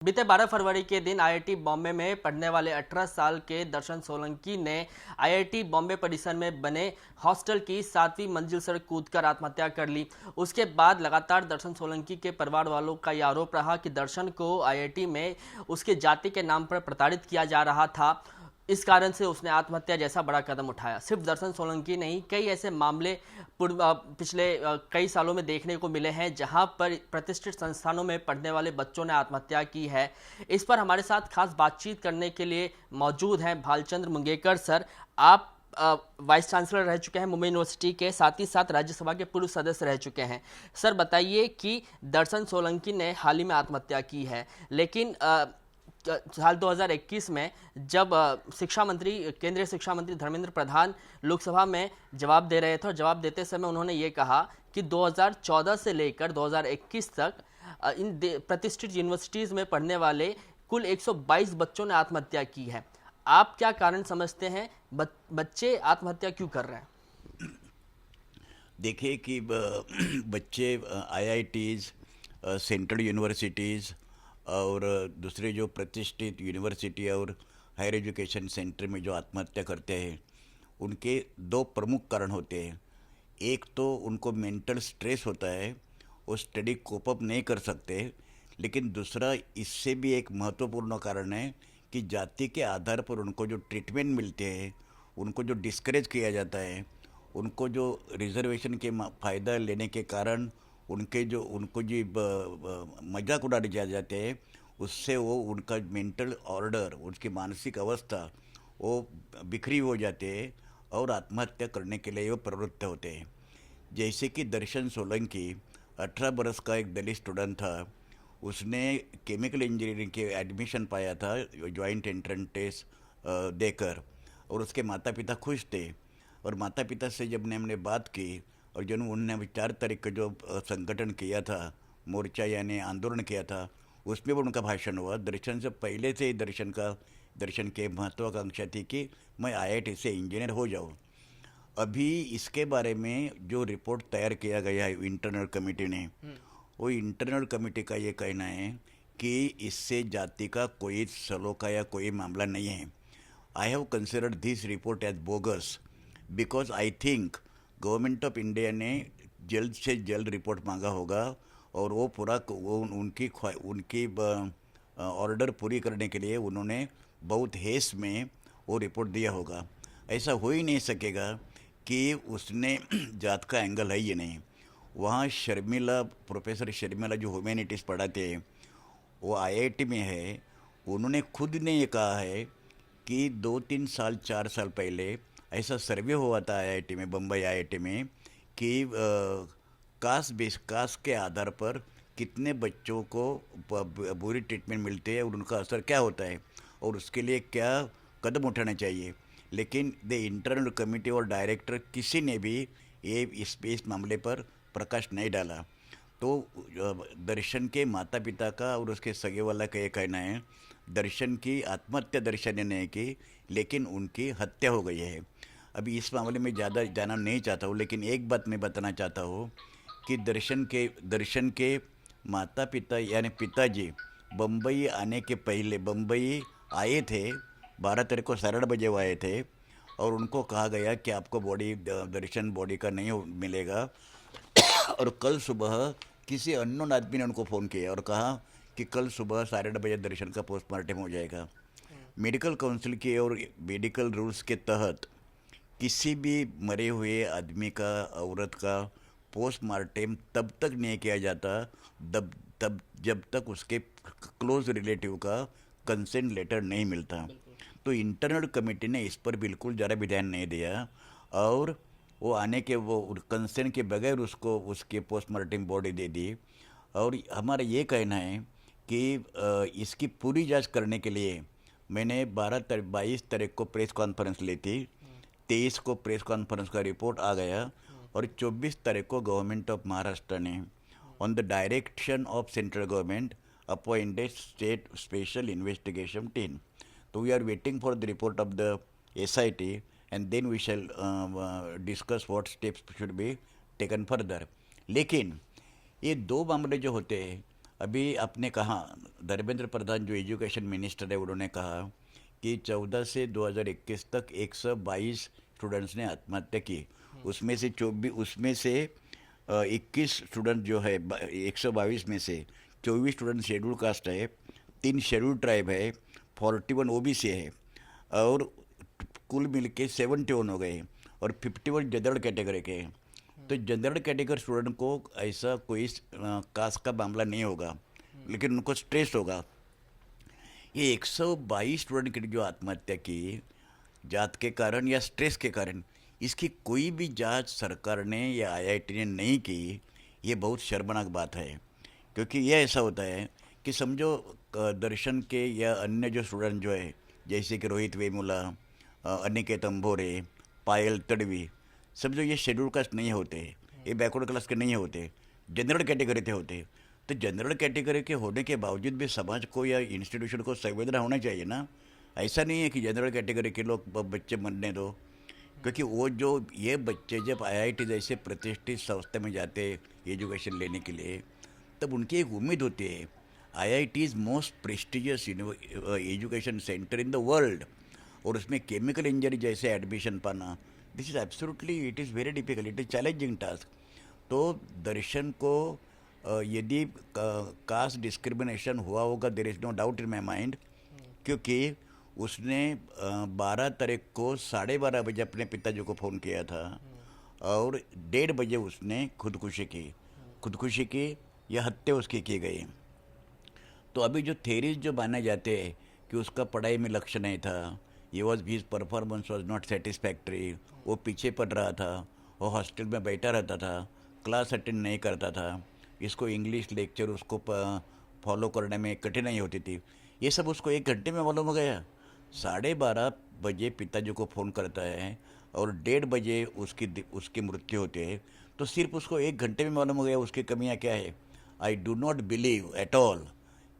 बीते 12 फरवरी के दिन आईआईटी बॉम्बे में पढ़ने वाले 18 साल के दर्शन सोलंकी ने आईआईटी बॉम्बे परिसर में बने हॉस्टल की 7वीं मंजिल से कूदकर आत्महत्या कर ली। उसके बाद लगातार दर्शन सोलंकी के परिवार वालों का यह आरोप रहा कि दर्शन को आईआईटी में उसके जाति के नाम पर प्रताड़ित किया जा रहा था। इस कारण से उसने आत्महत्या जैसा बड़ा कदम उठाया। सिर्फ दर्शन सोलंकी नहीं, कई ऐसे मामले पिछले कई सालों में देखने को मिले हैं जहां पर प्रतिष्ठित संस्थानों में पढ़ने वाले बच्चों ने आत्महत्या की है। इस पर हमारे साथ खास बातचीत करने के लिए मौजूद हैं भालचंद्र मुंगेकर सर। आप वाइस चांसलर रह चुके हैं मुंबई यूनिवर्सिटी के, साथ ही साथ राज्यसभा के पूर्व सदस्य रह चुके हैं। सर बताइए कि दर्शन सोलंकी ने हाल ही में आत्महत्या की है, लेकिन साल 2021 में जब शिक्षा मंत्री, केंद्रीय शिक्षा मंत्री धर्मेंद्र प्रधान लोकसभा में जवाब दे रहे थे और जवाब देते समय उन्होंने ये कहा कि 2014 से लेकर 2021 तक इन प्रतिष्ठित यूनिवर्सिटीज़ में पढ़ने वाले कुल 122 बच्चों ने आत्महत्या की है। आप क्या कारण समझते हैं, बच्चे आत्महत्या क्यों कर रहे हैं? देखिए कि बच्चे आईआईटीज़, सेंट्रल यूनिवर्सिटीज़ और दूसरे जो प्रतिष्ठित यूनिवर्सिटी और हायर एजुकेशन सेंटर में जो आत्महत्या करते हैं, उनके दो प्रमुख कारण होते हैं। एक तो उनको मेंटल स्ट्रेस होता है, वो स्टडी कोप अप नहीं कर सकते। लेकिन दूसरा इससे भी एक महत्वपूर्ण कारण है कि जाति के आधार पर उनको जो ट्रीटमेंट मिलते हैं, उनको जो डिस्करेज किया जाता है, उनको जो रिजर्वेशन के फ़ायदा लेने के कारण उनको जो मजाक उड़ा दिया जाते हैं, उससे वो उनका मेंटल ऑर्डर, उसकी मानसिक अवस्था वो बिखरी हो जाते हैं और आत्महत्या करने के लिए वो प्रवृत्त होते हैं। जैसे कि दर्शन सोलंकी 18 बरस का एक दलित स्टूडेंट था। उसने केमिकल इंजीनियरिंग के एडमिशन पाया था जॉइंट एंट्रेंस टेस्ट देकर, और उसके माता पिता खुश थे। और माता पिता से जब हमने बात की और जो उन्होंने 4 तारीख का जो संगठन किया था, मोर्चा यानी आंदोलन किया था, उसमें भी उनका भाषण हुआ। दर्शन से पहले से ही दर्शन के महत्वाकांक्षा थी कि मैं आईआईटी से इंजीनियर हो जाऊँ। अभी इसके बारे में जो रिपोर्ट तैयार किया गया है इंटरनल कमेटी ने, वो इंटरनल कमेटी का ये कहना है कि इससे जाति का कोई सलोखा या कोई मामला नहीं है। I have considered this report as bogus because I think government of India ने जल्द से जल्द रिपोर्ट मांगा होगा और वो उनकी ऑर्डर पूरी करने के लिए उन्होंने बहुत हेस में वो रिपोर्ट दिया होगा। ऐसा हो ही नहीं सकेगा कि उसने जात का एंगल है ये नहीं। वहाँ प्रोफेसर शर्मिला जो ह्यूमैनिटीज़ पढ़ाते हैं, वो आईआईटी में है। उन्होंने खुद ने ये कहा है कि 2-3 साल 4 साल पहले ऐसा सर्वे हुआ था आईआईटी में, बम्बई आईआईटी में, कि कास्ट के आधार पर कितने बच्चों को बुरी ट्रीटमेंट मिलती है और उनका असर क्या होता है और उसके लिए क्या कदम उठाने चाहिए। लेकिन द इंटरनल कमेटी और डायरेक्टर किसी ने भी ये इस मामले पर प्रकाश नहीं डाला। तो दर्शन के माता पिता का और उसके सगे वाला का ये कहना है, दर्शन की आत्महत्या दर्शन ने नहीं की, लेकिन उनकी हत्या हो गई है। अभी इस मामले में ज़्यादा जाना नहीं चाहता हूँ, लेकिन एक बात मैं बताना चाहता हूँ कि दर्शन के माता पिता यानी पिताजी बम्बई आने के पहले बम्बई आए थे। 12 तारीख को 8:30 वो आए थे और उनको कहा गया कि आपको दर्शन बॉडी का नहीं मिलेगा। और कल सुबह किसी अननोन आदमी ने उनको फ़ोन किया और कहा कि कल सुबह 8:30 दर्शन का पोस्टमार्टम हो जाएगा। मेडिकल काउंसिल के और मेडिकल रूल्स के तहत किसी भी मरे हुए आदमी का, औरत का पोस्टमार्टम तब तक नहीं किया जाता तब जब तक उसके क्लोज रिलेटिव का कंसेंट लेटर नहीं मिलता। तो इंटरनल कमेटी ने इस पर बिल्कुल ज़रा भी ध्यान नहीं दिया और वो कंसेंट के बगैर उसके पोस्टमार्टम बॉडी दे दी। और हमारा ये कहना है कि इसकी पूरी जांच करने के लिए मैंने 22 तारीख को प्रेस कॉन्फ्रेंस ली थी। 23 को प्रेस कॉन्फ्रेंस का रिपोर्ट आ गया और 24 तारीख को गवर्नमेंट ऑफ महाराष्ट्र ने on the direction of central government appointed state special investigation team. तो we are waiting for the report of the SIT and then we shall discuss what steps should be taken further. लेकिन ये दो मामले जो होते हैं, अभी आपने कहा, धर्मेंद्र प्रधान जो एजुकेशन मिनिस्टर है उन्होंने कहा कि 14 से 2021 तक 122 स्टूडेंट्स ने आत्महत्या की। उसमें से 21 स्टूडेंट जो है 122 में से 24 स्टूडेंट शेड्यूल कास्ट है, 3 शेड्यूल ट्राइब है, 41 ओबीसी है, और कुल मिल के 71 हो गए, और 51 जनरल कैटेगरी के हैं। तो जनरल कैटेगरी स्टूडेंट को ऐसा कोई कास्ट का मामला नहीं होगा, लेकिन उनको स्ट्रेस होगा। ये 122 स्टूडेंट की जो आत्महत्या की जात के कारण या स्ट्रेस के कारण, इसकी कोई भी जांच सरकार ने या आईआईटी ने नहीं की। ये बहुत शर्मनाक बात है, क्योंकि ये ऐसा होता है कि समझो दर्शन के या अन्य जो स्टूडेंट जो है, जैसे कि रोहित वेमुला, अनिकेत अंभोरे, पायल तड़वी, सब जो ये शेड्यूल कास्ट नहीं होते, ये बैकवर्ड क्लास के नहीं होते, जनरल कैटेगरी के होते। तो जनरल कैटेगरी के होने के बावजूद भी समाज को या इंस्टीट्यूशन को संवेदना होना चाहिए ना। ऐसा नहीं है कि जनरल कैटेगरी के लोग बच्चे मरने दो, क्योंकि वो जो ये बच्चे जब आईआईटी जैसे प्रतिष्ठित संस्था में जाते एजुकेशन लेने के लिए, तब उनकी एक उम्मीद होती है। IIT is most prestigious education centre in the world, और उसमें केमिकल इंजीनियरिंग जैसे एडमिशन पाना, this is absolutely, it is very difficult, it is challenging task. तो दर्शन को यदि कास्ट डिस्क्रिमिनेशन हुआ होगा, there is no doubt in my mind, क्योंकि उसने 12 तारीख को 12:30 बजे अपने पिताजी को फ़ोन किया था, और 1:30 बजे उसने खुदकुशी की या हत्या उसकी की गई। तो अभी जो थेरीज जो माने जाते हैं कि उसका पढ़ाई में लक्ष्य नहीं था, his performance was not satisfactory, वो पीछे पड़ रहा था, वो हॉस्टल में बैठा रहता था, क्लास अटेंड नहीं करता था, इसको इंग्लिश लेक्चर उसको फॉलो करने में कठिनाई होती थी, ये सब उसको 1 घंटे में मालूम हो गया। 12:30 बजे पिताजी को फ़ोन करता है और 1:30 बजे उसकी मृत्यु होती है। तो सिर्फ उसको 1 घंटे में मालूम हो गया उसकी कमियां क्या है। I do not believe at all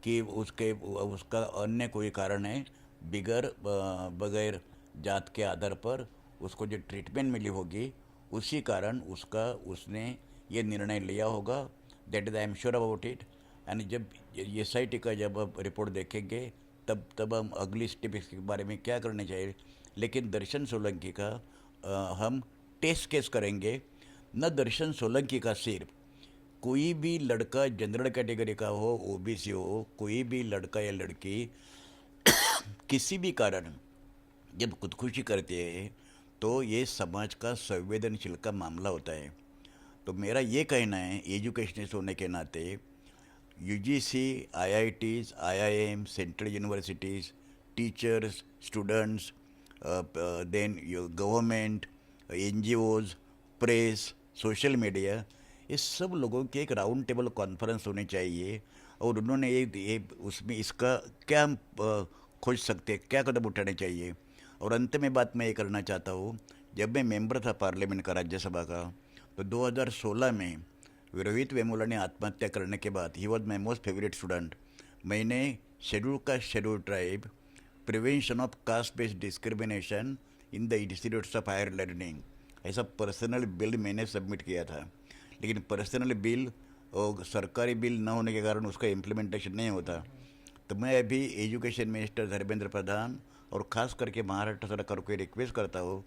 कि उसका अन्य कोई कारण है, बगैर जात के आधार पर उसको जो ट्रीटमेंट मिली होगी उसी कारण उसने ये निर्णय लिया होगा। That is I am sure about it. And जब एसआईटी का जब आप रिपोर्ट देखेंगे तब हम अगली स्टेप इसके बारे में क्या करना चाहिए। लेकिन दर्शन सोलंकी का हम टेस्ट केस करेंगे, न दर्शन सोलंकी का सिर्फ, कोई भी लड़का जनरल कैटेगरी का हो, ओबीसी हो, कोई भी लड़का या लड़की किसी भी कारण जब खुदकुशी करते हैं तो ये समाज का संवेदनशील का मामला होता है। तो मेरा ये कहना है, एजुकेशनिस्ट होने के नाते, UGC, IITs, IIM, central universities, teachers, students, then government, NGOs, press, social media, इस सब लोगों की एक राउंड टेबल कॉन्फ्रेंस होनी चाहिए, और उन्होंने ये उसमें इसका क्या खोज सकते हैं, क्या कदम उठाने चाहिए। और अंत में बात मैं ये करना चाहता हूँ, जब मैं मेंबर था पार्लियामेंट का, राज्यसभा का, तो 2016 में रोहित वेमुला ने आत्महत्या करने के बाद, he was my most favourite student, मैंने schedule tribe, prevention of caste based discrimination in the institutes of higher learning, ऐसा पर्सनल बिल मैंने सबमिट किया था। लेकिन पर्सनल बिल और सरकारी बिल न होने के कारण उसका इम्प्लीमेंटेशन नहीं होता। तो मैं अभी एजुकेशन मिनिस्टर धर्मेंद्र प्रधान और ख़ास करके महाराष्ट्र सरकार को रिक्वेस्ट करता हूँ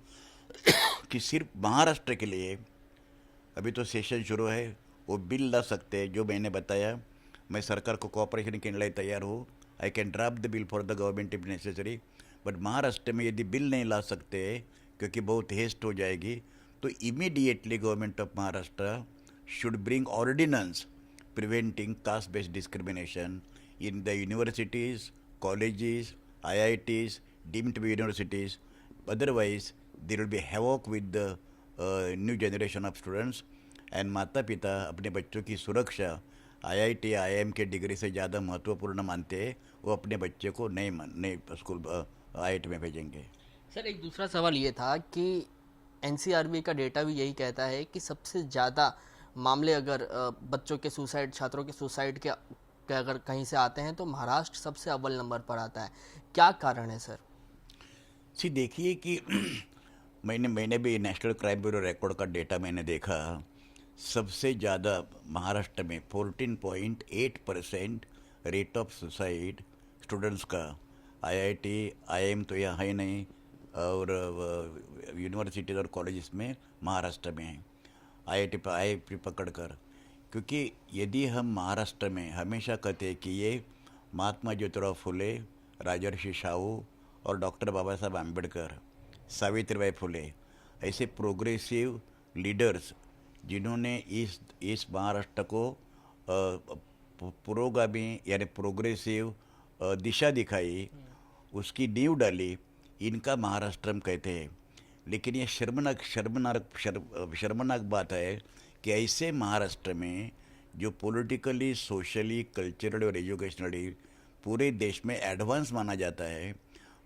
कि सिर्फ महाराष्ट्र के लिए, अभी तो सेशन शुरू है, वो बिल ला सकते हैं जो मैंने बताया। मैं सरकार को कोऑपरेशन के लिए तैयार हूँ। I can draft the bill for the government if necessary, but Maharashtra में यदि बिल नहीं ला सकते क्योंकि बहुत हेस्ट हो जाएगी, तो immediately government of Maharashtra should bring ordinance preventing caste-based discrimination in the universities, colleges, IITs, deemed to be universities. Otherwise, there will be havoc with the new generation of students. And माता पिता अपने बच्चों की सुरक्षा IIT, IIM के degree से ज़्यादा महत्वपूर्ण मानते हैं, वो अपने बच्चे को नए स्कूल IIT में भेजेंगे। सर, एक दूसरा सवाल ये था कि एनसीआरबी का डेटा भी यही कहता है कि सबसे ज़्यादा मामले अगर बच्चों के सुसाइड, छात्रों के सुसाइड के अगर कहीं से आते हैं तो महाराष्ट्र सबसे अव्वल नंबर पर आता है। क्या कारण है सर? देखिए कि मैंने भी नेशनल क्राइम ब्यूरो रिकॉर्ड का डेटा मैंने देखा। सबसे ज़्यादा महाराष्ट्र में 14.8% रेट ऑफ सुसाइड स्टूडेंट्स का। आईआईटी आईआईएम तो यहाँ है नहीं, और यूनिवर्सिटीज़ और कॉलेजेस में महाराष्ट्र में है। आईआईटी पकड़कर, क्योंकि यदि हम महाराष्ट्र में हमेशा कहते हैं कि ये महात्मा ज्योतिराव फुले, राजर्षि शाहू और डॉक्टर बाबा साहब आम्बेडकर, सावित्रीबाई फुले ऐसे प्रोग्रेसिव लीडर्स जिन्होंने इस महाराष्ट्र को पुरोगामी यानी प्रोग्रेसिव दिशा दिखाई, उसकी नींव डाली, इनका महाराष्ट्र हम कहते हैं। लेकिन ये शर्मनाक बात है कि ऐसे महाराष्ट्र में जो पॉलिटिकली, सोशली, कल्चरली और एजुकेशनली पूरे देश में एडवांस माना जाता है,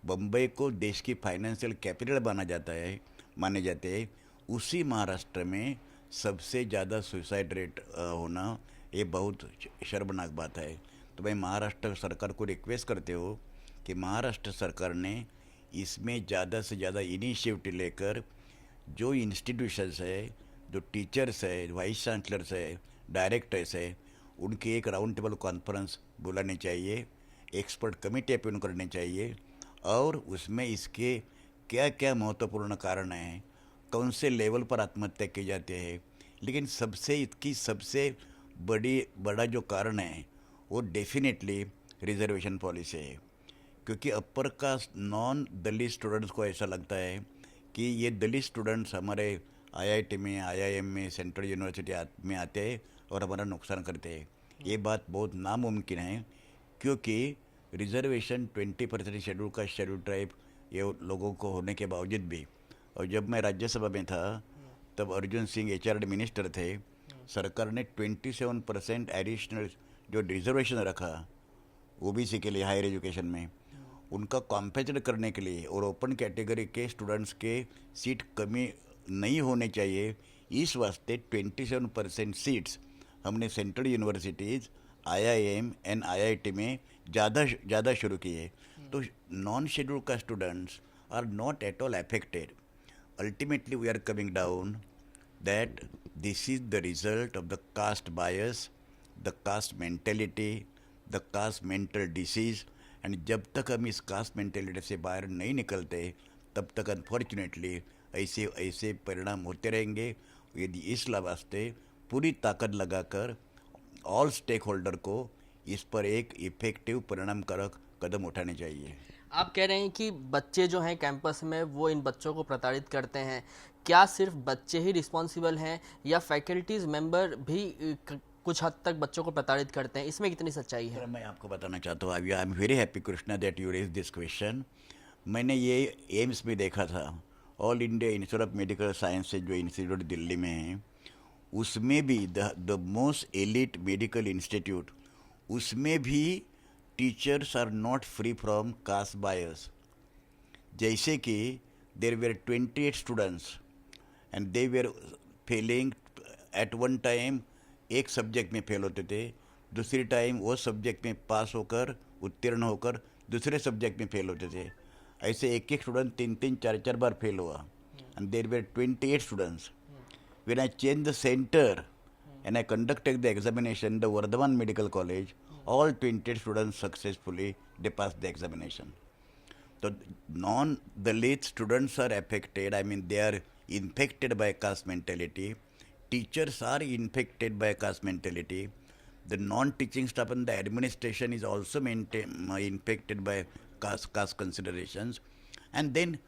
बम्बई को देश की फाइनेंशियल कैपिटल माने जाते हैं, उसी महाराष्ट्र में सबसे ज़्यादा सुसाइड रेट होना ये बहुत शर्मनाक बात है। तो मैं महाराष्ट्र सरकार को रिक्वेस्ट करते हो कि महाराष्ट्र सरकार ने इसमें ज़्यादा से ज़्यादा इनिशिएटिव लेकर जो इंस्टीट्यूशंस है, जो टीचर्स है, वाइस चांसलर्स है, डायरेक्टर्स है, उनकी एक राउंड टेबल कॉन्फ्रेंस बुलानी चाहिए, एक्सपर्ट कमेटी अपॉइंट करनी चाहिए, और उसमें इसके क्या क्या महत्वपूर्ण कारण हैं, कौन से लेवल पर आत्महत्या की जाती है। लेकिन सबसे बड़ा जो कारण है वो डेफिनेटली रिजर्वेशन पॉलिसी है, क्योंकि अपर कास्ट नॉन दलित स्टूडेंट्स को ऐसा लगता है कि ये दलित स्टूडेंट्स हमारे आईआईटी में, आईआईएम में, सेंट्रल यूनिवर्सिटी में आते हैं और हमारा नुकसान करते हैं। ये बात बहुत नामुमकिन है, क्योंकि रिजर्वेशन 20% शेड्यूल ट्राइब ये लोगों को होने के बावजूद भी, और जब मैं राज्यसभा में था तब अर्जुन सिंह एचआरडी मिनिस्टर थे, सरकार ने 27% एडिशनल जो रिजर्वेशन रखा ओबीसी के लिए हायर एजुकेशन में, उनका कॉम्पेंसेट करने के लिए, और ओपन कैटेगरी के स्टूडेंट्स के सीट कमी नहीं होने चाहिए, इस वास्ते 27% सीट्स हमने central universities, IIM and IIT में ज़्यादा शुरू किए। तो नॉन शेड्यूल का students are not at all affected. Ultimately, we are coming down that this is the result of the caste bias, the caste mentality, the caste mental disease, and जब तक हम इस caste mentality से बाहर नहीं निकलते, तब तक अनफॉर्चुनेटली ऐसे परिणाम होते रहेंगे। यदि इस वास्ते पूरी ताकत लगाकर ऑल स्टेक होल्डर को इस पर एक इफेक्टिव परिणामकारक कदम उठाने चाहिए। आप कह रहे हैं कि बच्चे जो हैं कैंपस में वो इन बच्चों को प्रताड़ित करते हैं। क्या सिर्फ बच्चे ही रिस्पॉन्सिबल हैं या फैकल्टीज मेंबर भी कुछ हद तक बच्चों को प्रताड़ित करते हैं? इसमें कितनी सच्चाई है? मैं आपको बताना चाहता हूँ, I am very happy Krishna that you raise this question. मैंने ये एम्स में देखा था, all India institute of medical sciences जो इंस्टीट्यूट दिल्ली में है, उसमें भी the most elite medical institute, उसमें भी teachers are not free from caste bias. जैसे कि there were 28 students and they were failing at one time, एक सब्जेक्ट में फेल होते थे, दूसरी टाइम वो सब्जेक्ट में पास होकर उत्तीर्ण होकर दूसरे सब्जेक्ट में फेल होते थे। ऐसे एक स्टूडेंट 3 4 बार फेल हुआ, and there were 28 students. When I changed the center and I conducted the examination in the Vardhaman Medical College, all 28 students successfully they passed the examination. So non-Dalit students are affected. I mean, they are infected by caste mentality. Teachers are infected by caste mentality. The non-teaching staff and the administration is also infected by caste considerations. And then,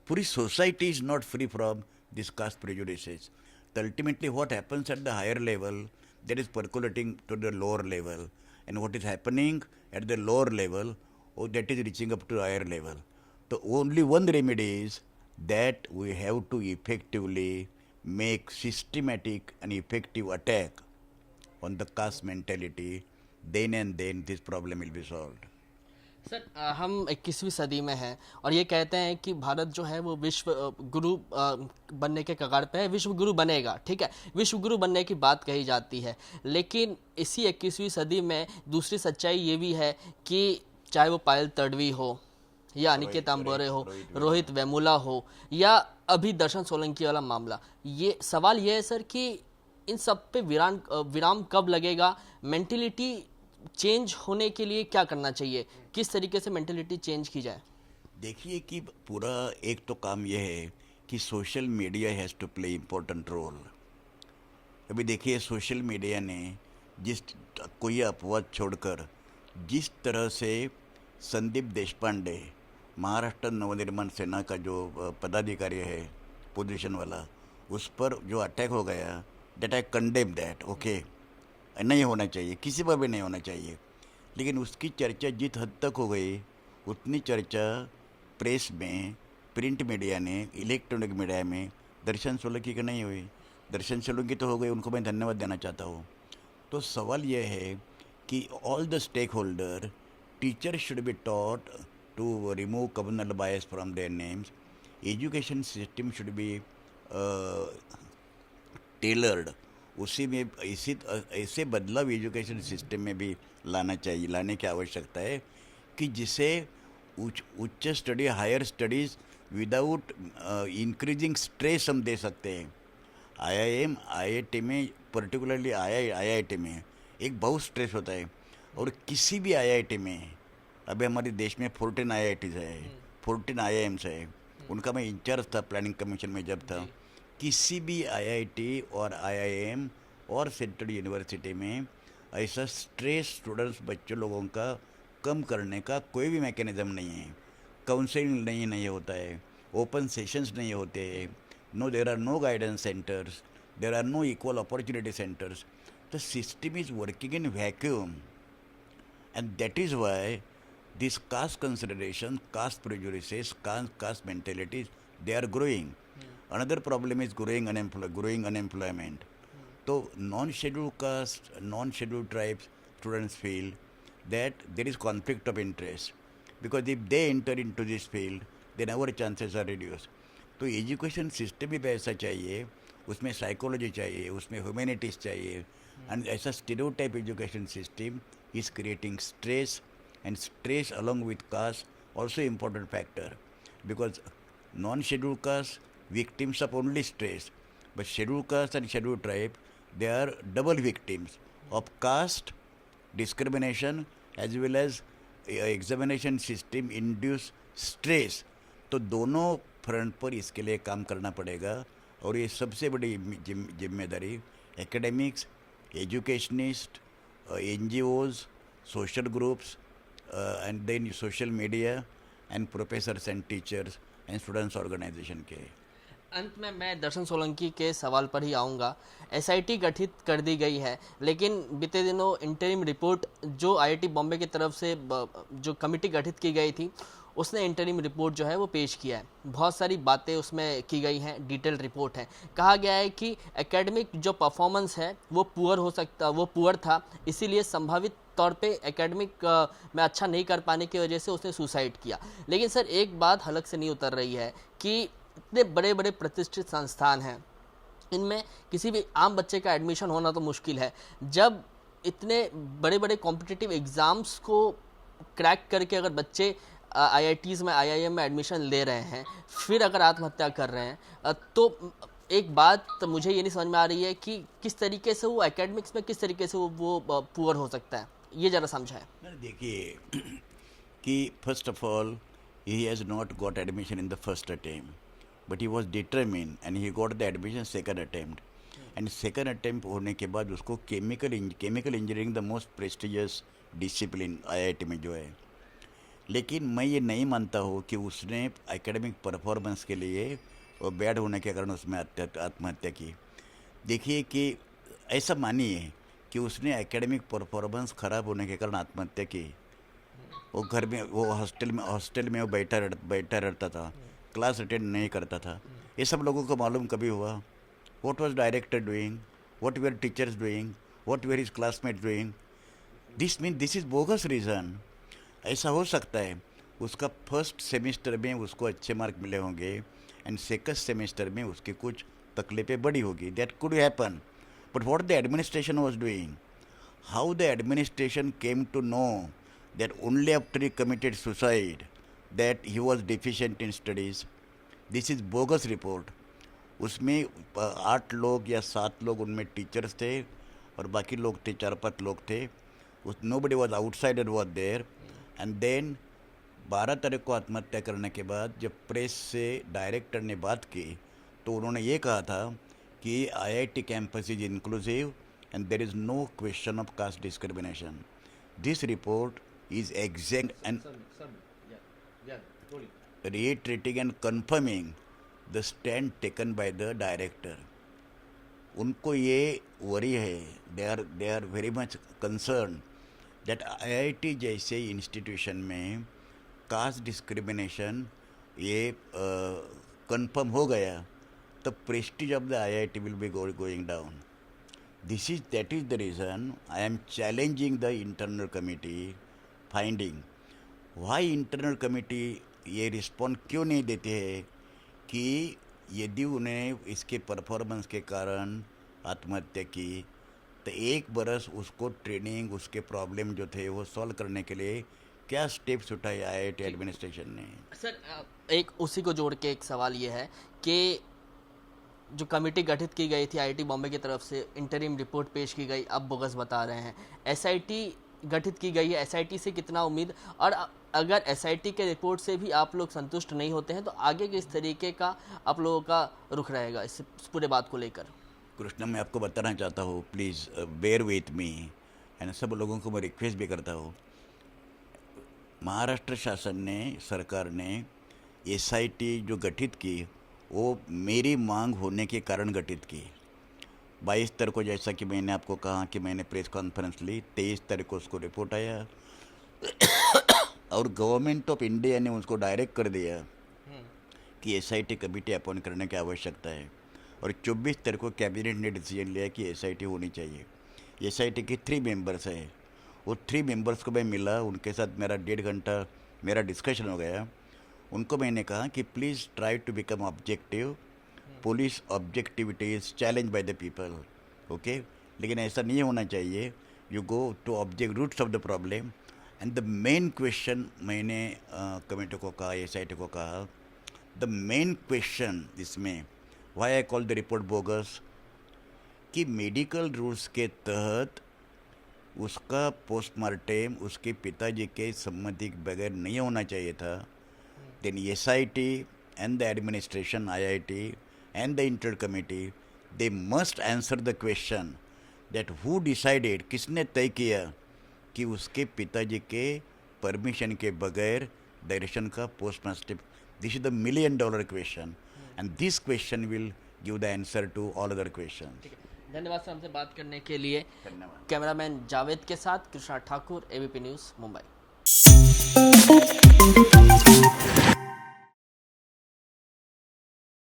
puri society is not free from these caste prejudices. So ultimately, what happens at the higher level, that is percolating to the lower level, and what is happening at the lower level, that is reaching up to higher level. So only one remedy is that we have to effectively make systematic and effective attack on the caste mentality. Then this problem will be solved. Sir, हम 21वीं सदी में हैं और ये कहते हैं कि भारत जो है वो विश्व गुरु बनने के कगार पे है, विश्व गुरु बनेगा। ठीक है, विश्व गुरु बनने की बात कही जाती है, लेकिन इसी 21वीं सदी में दूसरी सच्चाई ये भी है कि चाहे वो पायल तडवी हो या अनिकेत अंबोरे हो, रोहित वेमुला हो या अभी दर्शन सोलंकी वाला मामला, ये सवाल ये है सर कि इन सब पे विराम कब लगेगा? मेंटेलिटी चेंज होने के लिए क्या करना चाहिए? किस तरीके से मेंटेलिटी चेंज की जाए? देखिए कि पूरा एक तो काम यह है कि social media has to play important role. अभी देखिए सोशल मीडिया ने जिस कोई अपवाद छोड़कर जिस तरह से संदीप देशपांडे महाराष्ट्र नवनिर्माण सेना का जो पदाधिकारी है पोजीशन वाला, उस पर जो अटैक हो गया, that I condemn that, okay, नहीं होना चाहिए, किसी पर भी नहीं होना चाहिए। लेकिन उसकी चर्चा जित हद तक हो गई उतनी चर्चा प्रेस में, प्रिंट मीडिया ने, इलेक्ट्रॉनिक मीडिया में दर्शन सोलंकी की नहीं हुई। दर्शन सोलंकी तो हो गई, उनको मैं धन्यवाद देना चाहता हूँ। तो सवाल यह है कि all the stakeholder, teacher should be taught to remove communal bias from their names, education system should be tailored, उसी में इसी ऐसे बदलाव एजुकेशन सिस्टम में भी लाना चाहिए, लाने की आवश्यकता है कि जिसे उच्च study, higher studies without increasing stress हम दे सकते हैं। आईआईएम, आईआईटी में, पर्टिकुलरली आईआईटी में एक बहुत स्ट्रेस होता है। और किसी भी आईआईटी में, अभी हमारे देश में 14 आईआईटीज़ है, 14 आईआईएम्स है, उनका मैं इंचार्ज था प्लानिंग कमीशन में जब था। किसी भी आईआईटी और आईआईएम और सेंट्रल यूनिवर्सिटी में ऐसा स्ट्रेस स्टूडेंट्स, बच्चों लोगों का कम करने का कोई भी मैकेनिज़्म नहीं है। काउंसलिंग नहीं होता है, ओपन सेशंस नहीं होते हैं, there are no guidance centres, there are no equal opportunity centres. The system is working in vacuum, and that is why this caste consideration, caste prejudices, caste mentalities, they are growing. Another problem is growing unemployment. So non-scheduled caste, non-scheduled tribes students feel that there is conflict of interest, because if they enter into this field, then our chances are reduced. तो education system भी ऐसा चाहिए, उसमें psychology चाहिए, उसमें humanities चाहिए। And ऐसा stereotype education system is creating stress, and stress along with caste also important factor, because non-scheduled caste victims of only stress, but scheduled caste and scheduled tribe, they are double victims of caste discrimination as well as examination system induced stress। तो दोनों front पर इसके लिए काम करना पड़ेगा। और ये सबसे बड़ी जिम्मेदारी academics, educationist, NGOs, social groups, and then social media, and professors and teachers and students organization के। अंत में मैं दर्शन सोलंकी के सवाल पर ही आऊँगा। एसआईटी गठित कर दी गई है, लेकिन बीते दिनों इंटरिम रिपोर्ट जो आईआईटी बॉम्बे की तरफ से जो कमेटी गठित की गई थी, उसने इंटरिम रिपोर्ट जो है वो पेश किया है। बहुत सारी बातें उसमें की गई हैं, डिटेल रिपोर्ट है। कहा गया है कि एकेडमिक जो परफॉर्मेंस है वो पुअर था, इसीलिए संभावित तौर पे एकेडमिक में अच्छा नहीं कर पाने की वजह से उसने सुसाइड किया। लेकिन सर एक बात हलक से नहीं उतर रही है कि इतने बड़े बड़े प्रतिष्ठित संस्थान हैं, इनमें किसी भी आम बच्चे का एडमिशन होना तो मुश्किल है। जब इतने बड़े बड़े कॉम्पिटिटिव एग्ज़ाम्स को क्रैक करके अगर बच्चे आईआईटीज़ में, आईआईएम में एडमिशन ले रहे हैं, फिर अगर आत्महत्या कर रहे हैं, तो एक बात तो मुझे ये नहीं समझ में आ रही है कि किस तरीके से वो एकेडमिक्स में किस तरीके से वो पुअर हो सकता है, ये ज़रा समझाएं। देखिए कि first of all he has not got admission in the first attempt, but he was determined and he got the admission second attempt. And second attempt होने के बाद उसको chemical engineering, the most prestigious discipline IIT में जो है, लेकिन मैं ये नहीं मानता हूँ कि उसने एकेडमिक परफॉर्मेंस के लिए और बैड होने के कारण उसमें आत्महत्या की। देखिए कि ऐसा मानिए कि उसने एकेडमिक परफॉर्मेंस ख़राब होने के कारण आत्महत्या की। वो घर में, वो हॉस्टल में वो बैठा रहता था, क्लास अटेंड नहीं करता था। ये सब लोगों को मालूम कभी हुआ? What was director doing, what were teachers doing, what were his classmate doing? This is bogus reason. ऐसा हो सकता है उसका फर्स्ट सेमेस्टर में उसको अच्छे मार्क मिले होंगे एंड सेकंड सेमेस्टर में उसकी कुछ तकलीफें बड़ी होगी, that could happen. But what the administration was doing, how the administration came to know that only after he committed suicide that he was deficient in studies? This is bogus report. उसमें 8 लोग या 7 लोग उनमें teachers थे और बाकी लोग थे 4-5 लोग थे. Nobody was outsider was there. And then 12 तारीख को आत्महत्या करने के बाद जब प्रेस से डायरेक्टर ने बात की तो उन्होंने ये कहा था कि IIT campus is inclusive and there is no question of caste discrimination. This report is exact and reiterating and confirming the stand taken by the director. उनको ये वरी है, they are very much concerned that IIT जैसे institution में caste discrimination ये confirm हो गया तो Prestige of the IIT will be going down. that is the reason I am challenging the internal committee finding. Why internal committee ये respond क्यों नहीं देते हैं कि यदि उन्हें इसके परफॉर्मेंस के कारण आत्महत्या की तो 1 बरस उसको ट्रेनिंग उसके प्रॉब्लम जो थे वो सॉल्व करने के लिए क्या स्टेप्स उठाए IIT एडमिनिस्ट्रेशन ने. सर एक उसी को जोड़ के एक सवाल ये है कि जो कमेटी गठित की गई थी IIT बॉम्बे की तरफ से, इंटरिम रिपोर्ट पेश की गई, अब बोगस बता रहे हैं. SIT गठित की गई है, SIT से कितना उम्मीद, और अगर SIT के रिपोर्ट से भी आप लोग संतुष्ट नहीं होते हैं तो आगे किस तरीके का आप लोगों का रुख रहेगा इस पूरे बात को लेकर? कृष्णा, मैं आपको बताना चाहता हूँ, please bear with me and सब लोगों को मैं रिक्वेस्ट भी करता हूँ. महाराष्ट्र शासन ने, सरकार ने SIT जो गठित की वो मेरी मांग होने के कारण गठित की. 22 तारीख को, जैसा कि मैंने आपको कहा कि मैंने प्रेस कॉन्फ्रेंस ली, 23 तारीख को उसको रिपोर्ट आया और गवर्नमेंट ऑफ इंडिया ने उसको डायरेक्ट कर दिया कि SIT कमेटी अपॉइंट करने की आवश्यकता है. और 24 तारीख को कैबिनेट ने डिसीजन लिया कि SIT होनी चाहिए. SIT की 3 मेंबर्स है. वो 3 मेंबर्स को मैं मिला, उनके साथ मेरा 1.5 घंटा मेरा डिस्कशन हो गया. उनको मैंने कहा कि please try to become objective. Police objectivity is challenge by the people. Okay, लेकिन ऐसा नहीं होना चाहिए. You go to object roots of the problem. And the main question मैंने कमेटी को कहा, SIT को कहा, द मेन क्वेश्चन इसमें why I call the report bogus कि मेडिकल रूल्स के तहत उसका पोस्टमार्टम उसके पिताजी के सम्मति के बगैर नहीं होना चाहिए था. Then SIT and the administration, IIT and the inter committee, they must answer the question that who decided, किसने तय किया कि उसके पिताजी के परमिशन के बगैर डायरेक्शन का postmortem. This is the $1 million question and this question will give the answer to all other questions. धन्यवाद सर हमसे बात करने के लिए. धन्यवाद. कैमरामैन जावेद के साथ कृष्णा ठाकुर, ABP न्यूज़, मुंबई.